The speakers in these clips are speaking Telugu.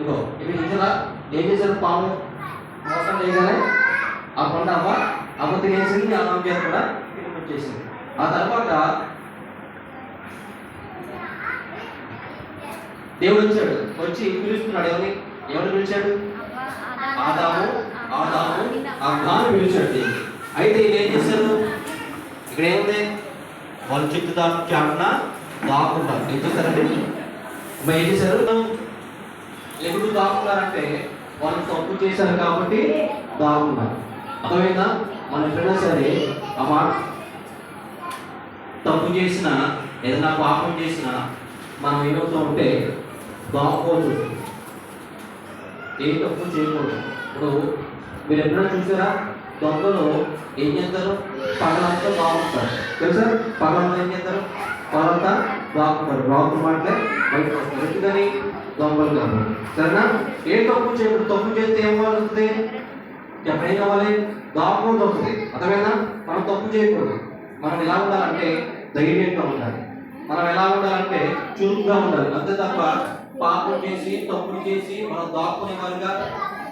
ఇగో ఇవి చూసారా ఏం చేశారు? పాము మోసం చేయగానే ఆ కొండ అవ్వ తినేసింది, ఆదాము చేత కూడా తినిపించేసింది. ఆ తర్వాత దేవుడు వచ్చాడు, వచ్చి పిలుస్తున్నాడు. ఎవరిని పిలిచాడు? ఆదాము అవ్వను పిలిచాడు దేవుడు. అయితే ఇది ఏం చేశారు? ఇక్కడ ఏముంది? వాళ్ళు చెట్టు చాటున దాక్కుంటారు. ఏం చేశారండి? ఏం చేశారు? ఎప్పుడు దాక్కున్నారంటే వాళ్ళు తప్పు చేశారు కాబట్టి దాక్కున్నారు. అర్థమైందా? మన ఎప్పుడైనా సరే అమ్మా తప్పు చేసినా ఏదైనా పాపం చేసినా మనం ఏమవుతూ ఉంటే దాక్కోవచ్చు. ఏ తప్పు చేయకూడదు. ఇప్పుడు మీరు ఎప్పుడైనా చూసారా? దొంగలు ఏం చేస్తారు? పగలంతా దాక్కుంటారు. తెలుసా? పగలంతా ఏం చేస్తారు? పగలంతా దాక్కుంటారు. రాత్రి అంటే బయటకు వస్తారు. ఎందుకని? దొంగలు కాబట్టి. సరేనా? ఏ తప్పు చేయకూడదు. తప్పు చేస్తే ఏం కావాల్సింది? ఏం కావాలి? దాక్కోవడం వస్తుంది. అర్థమైనా? మనం తప్పు చేయకూడదు. మనం ఎలా ఉండాలంటే ధైర్యంగా ఉండాలి. మనం ఎలా ఉండాలంటే చురుగ్గా ఉండాలి. అంతే తప్ప పాపం చేసి తప్పులు చేసి మనం దాక్కునే వారిగా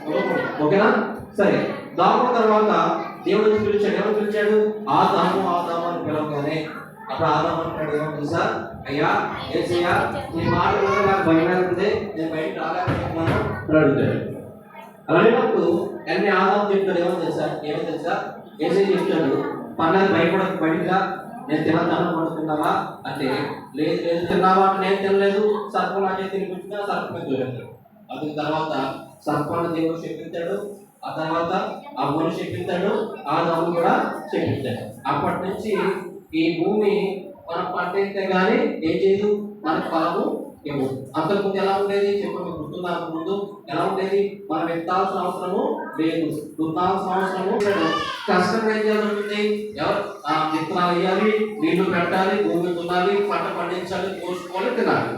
ఉండకూడదు. ఓకేనా? సరే, దాక్కున్న తర్వాత దేవుడు పిలిచాడు. ఎవరు పిలిచాడు? ఆదాము అని పిలవగానే అప్పుడు ఆదాము అంటాడు, ఏమో తెలుసా? అయ్యా ఏసయ్యా, నీ మాట కూడా నాకు భయం ఉంది, నేను బయట రాలేకపోతున్నాను అని అడుగుతాడు. అలాంటప్పుడు అన్ని ఆదాము చెప్తాడు. ఏమో తెలుసా? ఏసయ్య చెప్తాడు, పన్నది బయటగా నేను తినద్దాను అనుకుంటున్నావా అంటే, లేదు తిన్నావా అంటే నేను తినలేదు, సర్పం అంటే తినిపించినా సర్పం దూరంటాడు. అందుకు తర్వాత సర్పాన్ని దేవుడు చెప్పించాడు. ఆ తర్వాత అవ్వను చెప్పించాడు, ఆదాము కూడా చెప్పించాడు. అప్పటి నుంచి ఈ భూమి మనం పంట అయితే కానీ ఏం చేయదు, మనకు ఫలము ఇవ్వదు. అంతకుముందు ఎలా ఉండేది చెప్పండి? గుర్తున్నా? ముందు ఎలా ఉండేది? మనం ఎత్తాల్సిన అవసరము లేదు, దున్నాల్సిన అవసరము లేదు. కష్టం ఏం చేయాలి? ఎవరు విత్తనాలు వేయాలి, నీళ్లు పెట్టాలి, భూమి దున్నాలి, పంట పండించాలి, కోసుకోవాలి, తినాలి.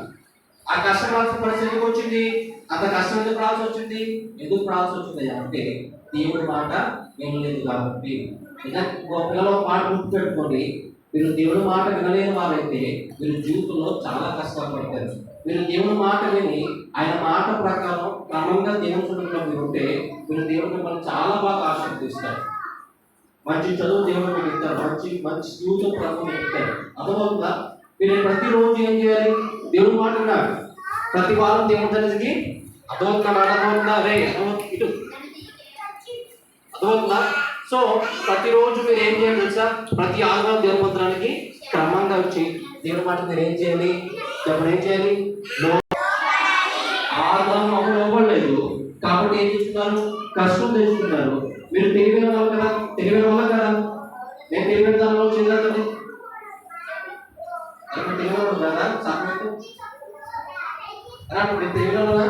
ఆ కష్టపడాల్సిన పరిస్థితికి వచ్చింది. అంత కష్టం ఎందుకు రావాల్సి వచ్చింది? ఎందుకు రావాల్సి వచ్చింది అంటే దేవుడి మాట వినలేదు కాబట్టి. పిల్లలు మాట గుర్తు పెట్టుకోండి. మీరు దేవుడి మాట వినలేని వారైతే మీరు జీవితంలో చాలా కష్టాలు పడతారు. మీరు దేవుడి మాట విని ఆయన మాట ప్రకారం క్రమంగా దేవుని చుట్టూ మీరు ఉంటే మీరు దేవుడి మిమ్మల్ని చాలా బాగా ఆశీర్వదిస్తారు. మంచి చదువు దేవుడు మీకు ఇస్తారు, మంచి జీవితం ప్రభు మీకు ఇస్తారు. అర్థమవుతుందా? మీరు ప్రతిరోజు ఏం చేయాలి? దేవుడి మాట వినాలి. ప్రతి వారం దేవుడి సన్నిధికి అర్థమవుతున్నా? మాట అర్థమవుతుందా? రే ఇటు అర్థమవుతుందా? సో ప్రతిరోజు మీరు ఏం చేయాలి తెలుసా? ప్రతి ఆదివారం దేవుని మందిరానికి క్రమంగా వచ్చి దేవుడి మాట మీరు ఏం చేయాలి? చెప్పండి, ఏం చేయాలి? ఆదివారం అప్పుడు ఇవ్వలేదు కాబట్టి ఏం చేస్తున్నారు? కష్టం తెచ్చుకున్నారు. మీరు తెలివైన వాళ్ళు కదా, తెలివైన వాళ్ళ కదా. నేను తెలివైన దానిలో చెందాలి. తెలివైన కదా సామెత నేను తెలివైన వాళ్ళ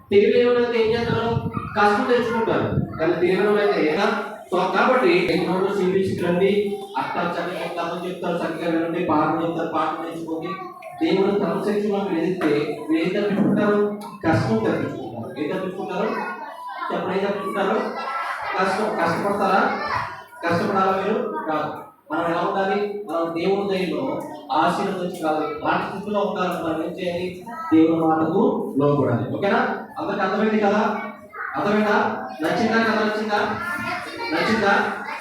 తెలివైన ఏం చేస్తారు? కష్టం తెచ్చుకుంటారు. కానీ తెలివైన అయితే కాబట్టి సిబిఎస్కి రండి, అక్కడ చక్కగా చెప్తారు, చక్కగా వినండి, పాటలు చెప్తారు, పాటలు నేర్చుకోండి. దేవుడు క్రమశిక్షణ ఎదిగితే మీరు ఏం తప్పించుకుంటారు? కష్టం తప్పించుకుంటారు. ఏం తప్పించుకుంటారు? చెప్పండి, ఏం తప్పించుకుంటారు? కష్టపడతారా? కష్టపడాలా మీరు? కాదు. మనం ఎలా ఉండాలి? మనం దేవుని దయలో ఆశీర్వదించాలి. వాటి స్థితిలో ఉండాలి. మనం ఏం చేయాలి? దేవుని మాటకు లోబడాలి. ఓకేనా? అందరికి అర్థమైంది కదా? అర్థమైందా? నచ్చిందా? కదా నచ్చిందా?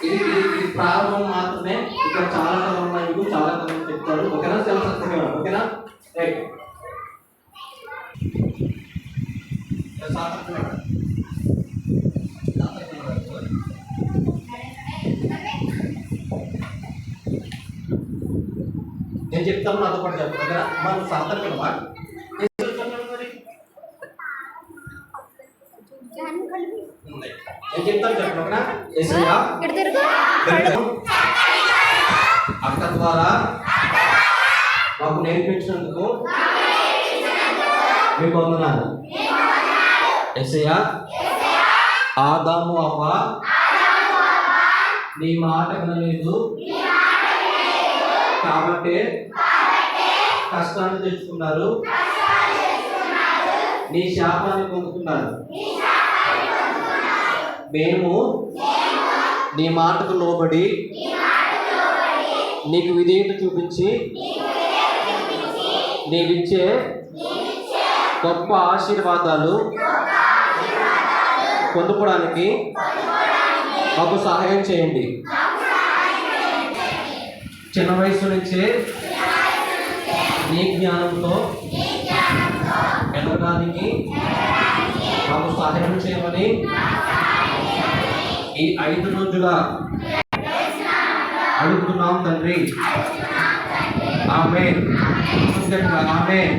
ఇది ప్రారంభం మాత్రమే. ఇక్కడ చాలా కథలు ఉన్నాయి, మీకు చాలా కథలు చెప్తాడు. ఓకేనా? సెల్ఫ్ సత్యమే. ఓకేనా? రైట్. నేను చెప్తాను, నాతో పాటు చెప్తాను. ఓకేనా? మనం సార్థకమా? నేను చెప్తాను, చెప్పండి. ఓకేనా? యేసయ్యా అక్క ద్వారా మాకు నేర్పించినందుకు మీకు వందనాలు. యేసయ్యా ఆదాము అవ్వ నీ మాట వినలేదు కాబట్టి కష్టాన్ని తెచ్చుకున్నారు, నీ శాపాన్ని పొందుకున్నారు. మేము నీ మాటకు లోబడి నీకు విధేయత చూపించి నీవిచ్చే గొప్ప ఆశీర్వాదాలు పొందుకోవడానికి మాకు సహాయం చేయండి. చిన్న వయసు నుంచే నీ జ్ఞానంతో ఎదగడానికి మాకు సహాయం చేయమని ఈ 5 రోజుల అడుగుతున్నాం తండ్రి. ఆమేన్. ఆమేన్.